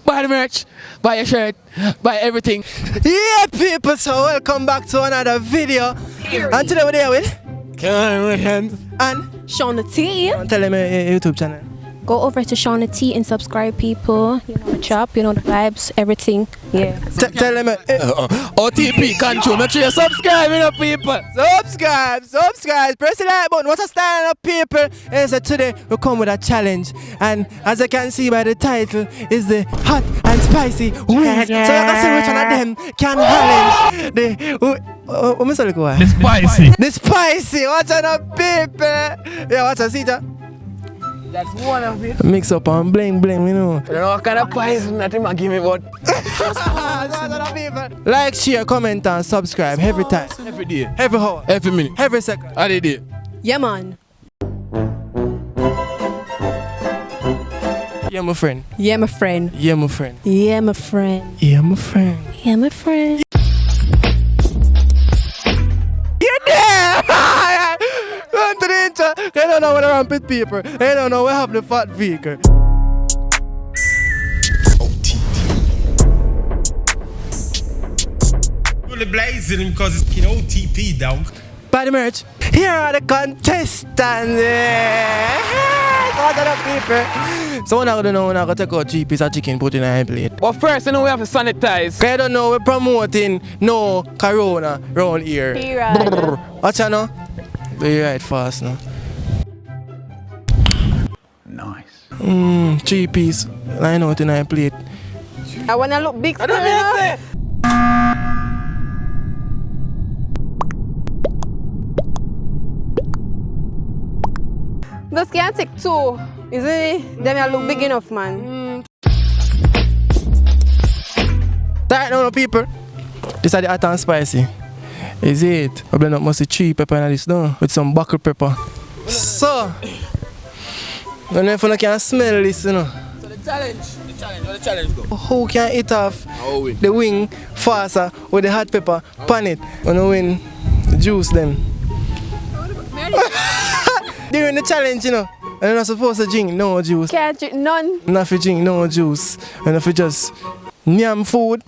Buy the merch, buy your shirt, buy everything. Yeah, people, so welcome back to another video. And today we're there with Kemar Motionz and Shawna T. tell them your YouTube channel. Go over to Shawna T and subscribe, people. You know the chop, you know the vibes, everything. Yeah. Tell them OTP control. Make sure you subscribe, you know, people. subscribe, press the like button. What's a stand up, people? And so today we come with a challenge, and as you can see by the title, is the hot and spicy wings. So you can see which one of them can challenge The spicy. the spicy. Watch out, people. Yeah, watch out, see that. That's one of it. Mix up and bling, you know. I don't know what kind of pies nothing I give me, but Like, share, comment, and subscribe every time, every day, every hour, every minute, every second. every day. Yeah, man. Yeah, my friend. Yeah, my friend. Yeah, my friend. Yeah, my friend. Yeah, my friend. Yeah, my friend. You're there! Run to the intro. They don't know what around with people. They don't know what have the fat vehicle. Really blazing him because it's OTP dog. Buy the merch. Here are the contestants. What are the people? So when I don't know, when I go take out 3 pieces of chicken, put in a plate. But first, you know, we have to sanitize. I don't know, we're promoting no corona around here. Brr. Watch out now. Be right fast now. Nice. 3 pieces. Line out in a plate. I wanna look big. I don't mean This can't take 2. Is it? Them I look big enough, man. Right now, people. This is the hot and spicy. Is it? I blend up mostly 3 pepper in this now with some buckle pepper. So, I don't know if you can smell this, you know. So the challenge, where the challenge go? Who can eat off How we? the wing faster with the hot pepper pan it when you win the juice them? During the challenge, you know, you're not supposed to drink no juice. Can't drink none. Not to drink no juice. And if you just yam food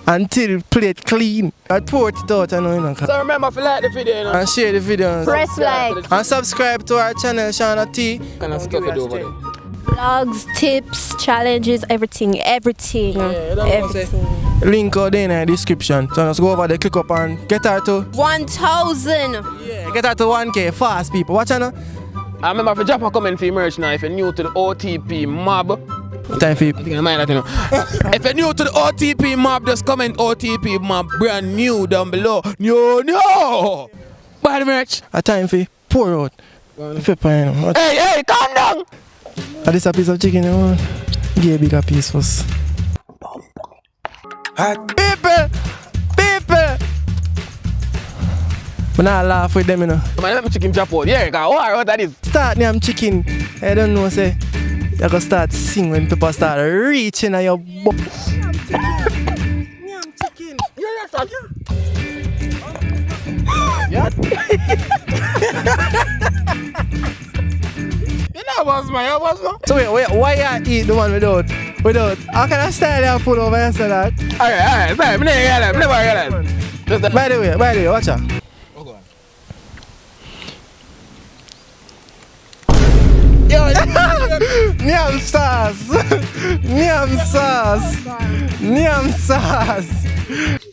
until plate clean. I pour it out, you know. So remember, if you like the video, you know, And share the video. Press like. And subscribe to our channel, Shawna T. kind of stuff it over there. Vlogs, tips, challenges, everything. Everything. Yeah, that's what I'm Everything. Link out there in the description. So just go over there, click up and get her to 1,000. yeah, get her to 1K fast, people. Watch out now. I remember if you drop a comment for your merch now, if you're new to the OTP MOB, Time for I think I mind that, you know. If you're new to the OTP MOB, just comment OTP MOB brand new down below. No! Buy the merch. a time for pour out. Pepper, you know. Hey, calm down! And this a piece of chicken, you know. Give a bigger piece first. People! But not laugh with them, you know. Man, let me chicken drop out. Yeah, because what that is? Start name chicken. I don't know, say. You gotta start sing when people start reaching at your butt. Name chicken. Yeah. You know what's my So wait, why you eat the one without? How can I style your food over here, say that? Alright, sorry, I'm never get that. By the way, watch out. Nyam sauce.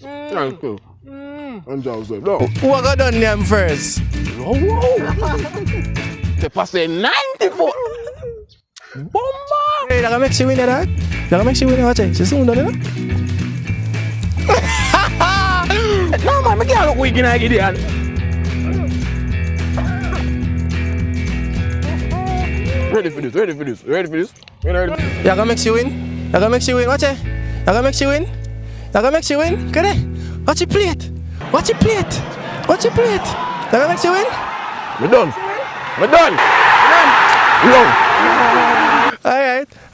Thank you. And Joseph, no. Who I got done nyam first? Te passé 94. Bomba! Hey, that make you win that? That make you win watch it. She's soon done it. No man, I can't look weak in a Gideon. Ready for this. You gonna make you win? Watch it. You gonna make you win? Get it? Watch your plate. You gonna make you win? We're done.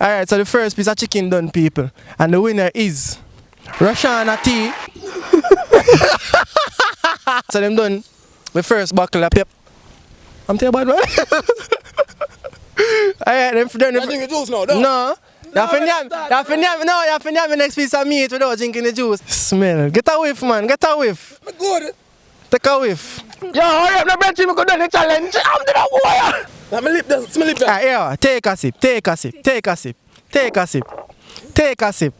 Alright, so the first piece of chicken done, people. And the winner is Oshane T. So them done the first buckle of pep. I'm telling you about man. Alright, then I think it's juice now, no. You have to name the next piece of meat without drinking the juice. Smell. Get a whiff, man. Get a whiff. Good. Take a whiff. Yo, hurry up, no bread, we could do the challenge. I'm the boy. Let me lip this. Let me lip this. Here, take a sip. Take a sip. Take a sip. Take a sip. Take a sip.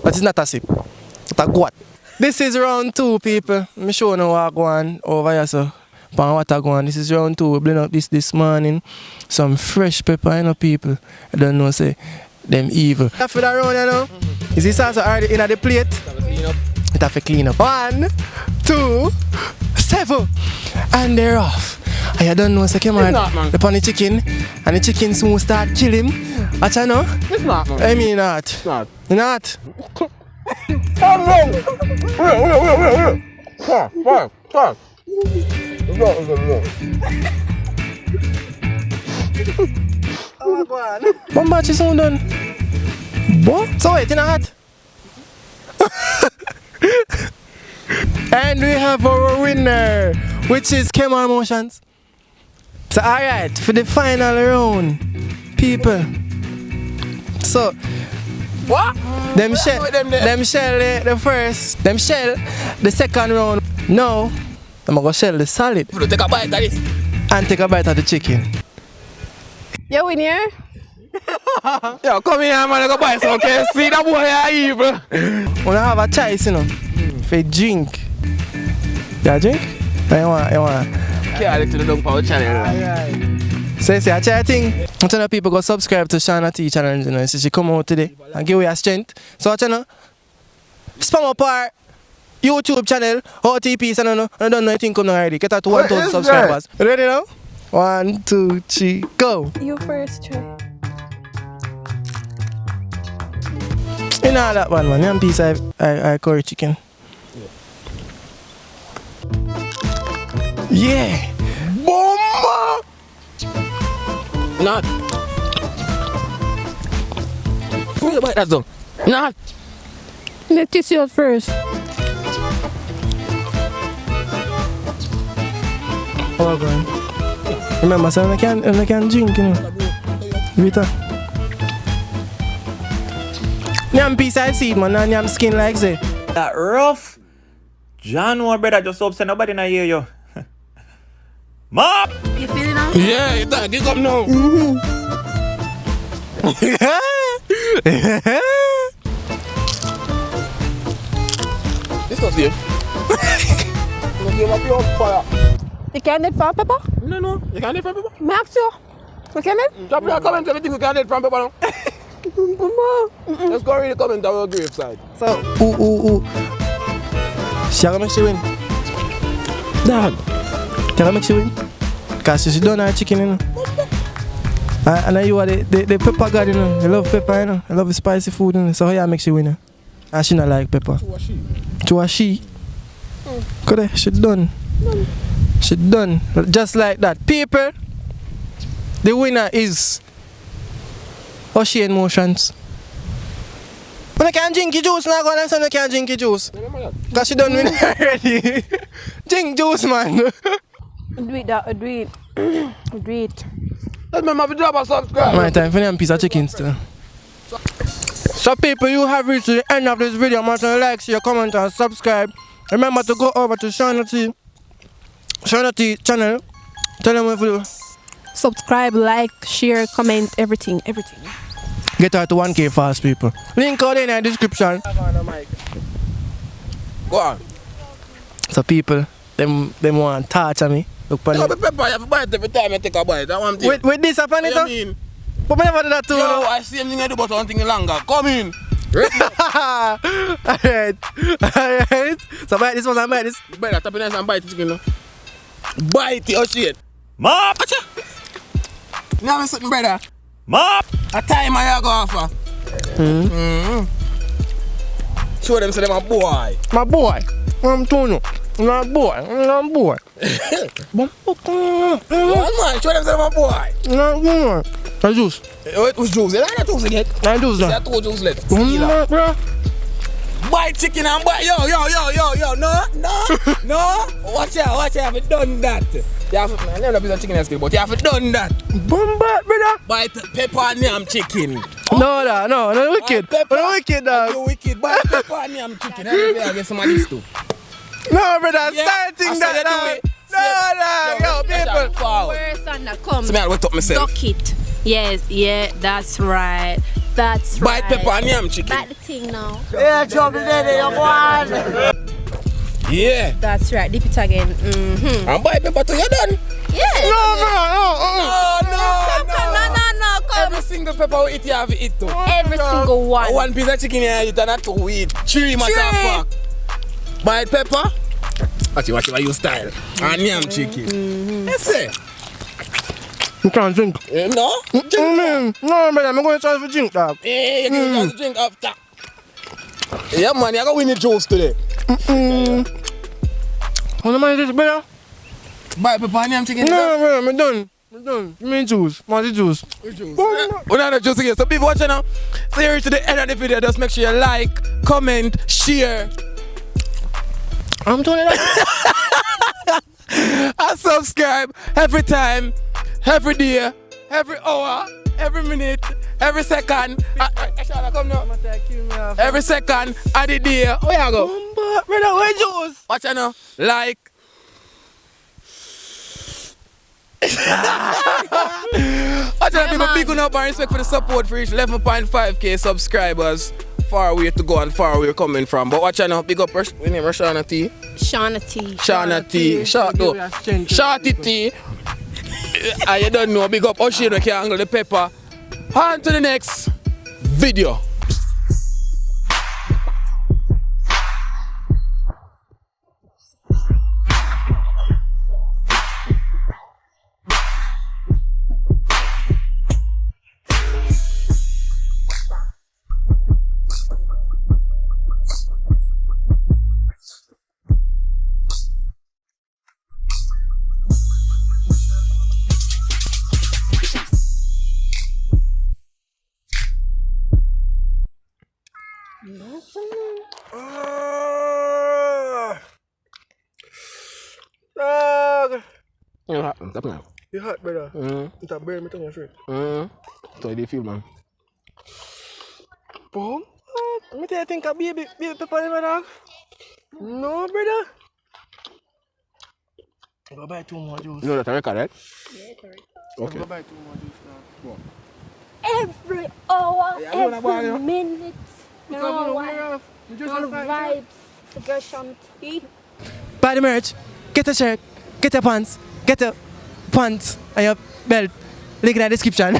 But it's not a sip. It's a guat. This is round 2, people. I'm sure no walk one over here, so. Pan water go on. This is round 2. We blend up this morning. Some fresh pepper, you know, people. I don't know, say, them evil. After that round, you know, is this also already in the plate? It have to clean up. 1, 2, 7. And they're off. And you don't know, say, Kemar, upon the chicken, and the chicken soon start kill him. What you know? It's not, man. I mean, not. It's not. Not. I'm wrong. Fine. Oh, go on. One match is soon done. What? So wait, in a hat. And we have our winner, which is Kemar Motionz. So alright, for the final round, people. So What? them shell the first, them shell the second round. Now I'm gonna shell the salad Take a bite of this. and take a bite of the chicken. You win here? Yo, come here, man. I go buy some KFC. That boy are evil. When I have a choice, you know, for drink. You drink? You want? Can't let the dog power channel. So you see, I try a thing. I tell people go subscribe to Shawna T channel, you know. So she come out today and give away her strength. So I tell you, spam up our YouTube channel, OTP, so I don't know anything come already. Get her to 1,000 subscribers. Ready now? 1, 2, 3, go. You first try. You know that one, man. One piece I curry chicken. Yeah. Bomba! Not. Who's the bite that though? Not. Let's taste yours first. Oh, God. Remember, so I can drink, you know. Rita. Nyam piece I see, man. And nyam skin like say. That rough. John, what brother, just hope say nobody na hear you. Mob! You feel it now? Yeah, you think you come now. This not safe. You can't eat from pepper? No. You can't eat from pepper. Max you. You can eat? Drop your comment everything you can eat from pepper now. Let's go read the comment on our grave side. So, ooh. She gonna make you win. Dog. Can I make you win? Because she done her chicken, you know. And you are the pepper god, you know. You love pepper, you know. You love spicy food, you know. So how you make she win, you know? And she not like pepper. To a she. Could she done. She done. Just like that. People, the winner is Oshane Motionz. When I can't drink your juice, now go and say I can't drink your juice. Because she done win already. Drink juice, man. Do it. Do it. Let's remember to drop a subscribe. My time for them piece of chicken still. So people, you have reached the end of this video. Make sure you like, share, comment and subscribe. Remember to go over to Shawna T channel. Tell them what to do. Subscribe, like, share, comment, everything. Get her to 1K fast, people. Link out in the description. Go on. So people, them want to touch me. Look for You me. pepper, you have to bite every time you take a bite. That one thing. With this upon it, What do you mean? but I never do that too. Yo, I see him thing I do, but one thing longer. Come in. Alright. So bite this one and bite this. Bite that, tap it nice and bite the chicken now. Bite it, oh shit. Mob! Now I'm sitting, brother. Mob! A time I go offer. Show them say them a boy. My boy. I'm telling you. My boy. My boy. One man, show them say them a boy. My boy. My juice. It was juice. You like that juice again? My juice. Say that two juice left. Bro. Bite chicken and bite. Yo. No. Watch out. We done that. You have to, man, never piece of chicken is good, but you have to done that. Bomba, brother. Buy pepper and yam chicken. No, wicked. No wicked, dog. You wicked. Buy pepper and yam chicken. Every day I get some of this too. No, brother, Yeah, starting that, dog. No, people. Worse than that. Come. So me, I wait up myself. Duck it. Yes, yeah, that's right. That's Buy right. pepper and yam chicken. Back the thing now. Yeah, trouble there, you go. Yeah. That's right. Dip it again. Mm-hmm. And buy pepper too, you done. Yeah. No. Come. Every single pepper we eat, you have to eat too. Every single one. One piece of chicken you eat and not two we eat. Three matter of fact. Buy pepper. Watch it, you style. And yam chicken. Let's say. You can't drink. No? No, brother, I'm going to try to drink, dog. Yeah, you can drink after. Yeah, man, you're going to win the juice today. How much is this, brother? Buy pepper and yam chicken. No, brother, I'm done. Give me juice. Want the juice? We're not the juice again. So people watching now, so you reach to the end of the video. Just make sure you like, comment, share. I'm telling you that. And subscribe every time, every day, every hour, every minute, every second. Shawna, come now. Every second of the day. Oh, yeah, go. Brother, where juice? Watch out now. Like. Watch out, people. Big up and respect for the support for each 11.5k subscribers. Far away to go and far away coming from. But watch out now. Big up. We name her Shawna T. Shawna T. Shorty T. And you don't know. Big up Oshane we can angle the pepper. On to the next video. Dog. You hot, man. Tap now. You hot, brother. It's a burn me tongue straight. So how do you feel, man? Boom. Me tell you, think a baby pepper in my dog. No, brother. Go buy 2 more juice. You know that's a record, right? Yeah, correct. Okay. Go buy 2 more juice now. Every hour, Yeah, I know that about you. every minute. You know what? Just All vibes. The girl Shawna T. Buy the merch. Get a shirt. Get your pants. Get your pants and your belt. Link in the description.